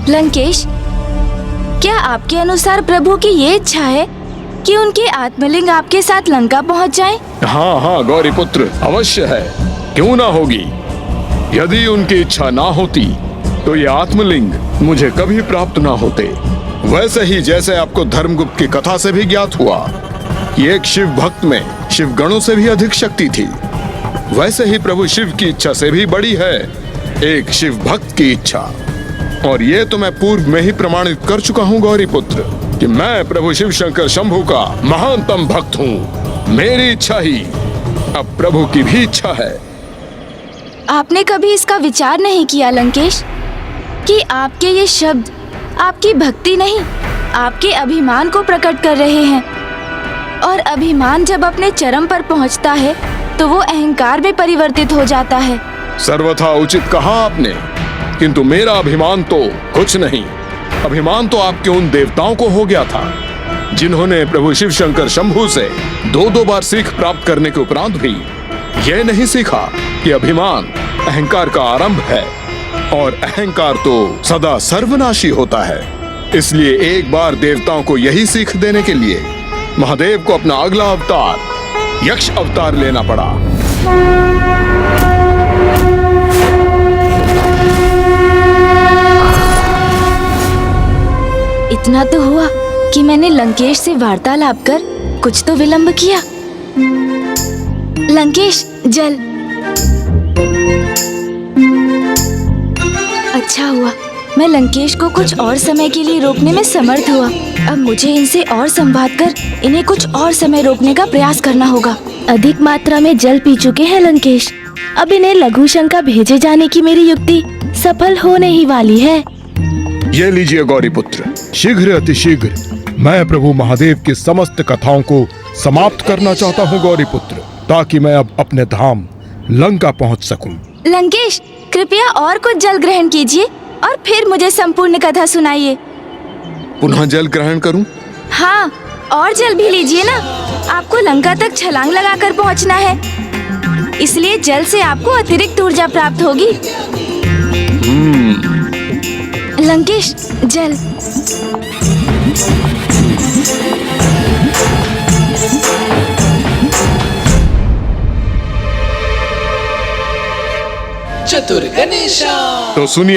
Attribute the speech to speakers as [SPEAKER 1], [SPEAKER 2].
[SPEAKER 1] लंकेश, क्या आपके अनुसार प्रभु की ये इच्छा है कि उनके आत्मलिंग आपके साथ लंका पहुंच जाएं?
[SPEAKER 2] हाँ हाँ गौरीपुत्र, अवश्य है, क्यों ना होगी। यदि उनकी इच्छा ना होती तो ये आत्मलिंग मुझे कभी प्राप्त ना होते। वैसे ही जैसे आपको धर्मगुप्त की कथा से भी ज्ञात हुआ कि एक शिव भक्त में शिव गणों से भी अधिक शक्ति थी, वैसे ही प्रभु शिव की इच्छा से भी बड़ी है एक शिव भक्त की इच्छा। और ये तो मैं पूर्व में ही प्रमाणित कर चुका हूँ गौरीपुत्र कि मैं प्रभु शिव शंकर शंभू का महानतम भक्त हूँ। मेरी इच्छा ही अब प्रभु की भी इच्छा है।
[SPEAKER 1] आपने कभी इसका विचार नहीं किया लंकेश कि आपके ये शब्द आपकी भक्ति नहीं, आपके अभिमान को प्रकट कर रहे हैं, और अभिमान जब अपने चरम पर पहुंचता है तो वो अहंकार में परिवर्तित हो जाता है।
[SPEAKER 2] सर्वथा उचित कहा आपने, किंतु मेरा अभिमान तो कुछ नहीं। अभिमान तो आपके उन देवताओं को हो गया था जिन्होंने प्रभु शिव शंकर शंभू से दो बार सीख प्राप्त करने के उपरांत भी यह नहीं सीखा कि अभिमान अहंकार का आरंभ है और अहंकार तो सदा सर्वनाशी होता है। इसलिए एक बार देवताओं को यही सीख देने के लिए महादेव को अपना अगला अवतार यक्ष अवतार लेना पड़ा।
[SPEAKER 1] इतना तो हुआ कि मैंने लंकेश से वार्तालाप कर कुछ तो विलंब किया। लंकेश, जल। अच्छा हुआ मैं लंकेश को कुछ और समय के लिए रोकने में समर्थ हुआ। अब मुझे इनसे और संवाद कर इन्हें कुछ और समय रोकने का प्रयास करना होगा।
[SPEAKER 3] अधिक मात्रा में जल पी चुके हैं लंकेश। अब इन्हें लघु शंका भेजे जाने की मेरी युक्ति सफल होने ही वाली है।
[SPEAKER 2] ये लीजिए गौरीपुत्र, शीघ्र अतिशीघ्र मैं प्रभु महादेव की समस्त कथाओं को समाप्त करना चाहता हूँ गौरीपुत्र, ताकि मैं अब अपने धाम लंका पहुँच सकूं।
[SPEAKER 1] लंकेश, कृपया और कुछ जल ग्रहण कीजिए और फिर मुझे संपूर्ण कथा सुनाइए।
[SPEAKER 2] पुनः जल ग्रहण करूं?
[SPEAKER 1] हाँ, और जल भी लीजिए ना। आपको लंका तक छलांग लगाकर पहुंचना है, इसलिए जल से आपको अतिरिक्त ऊर्जा प्राप्त होगी। लंकेश, जल।
[SPEAKER 4] चतुर गणेशा।
[SPEAKER 2] तो सुनिए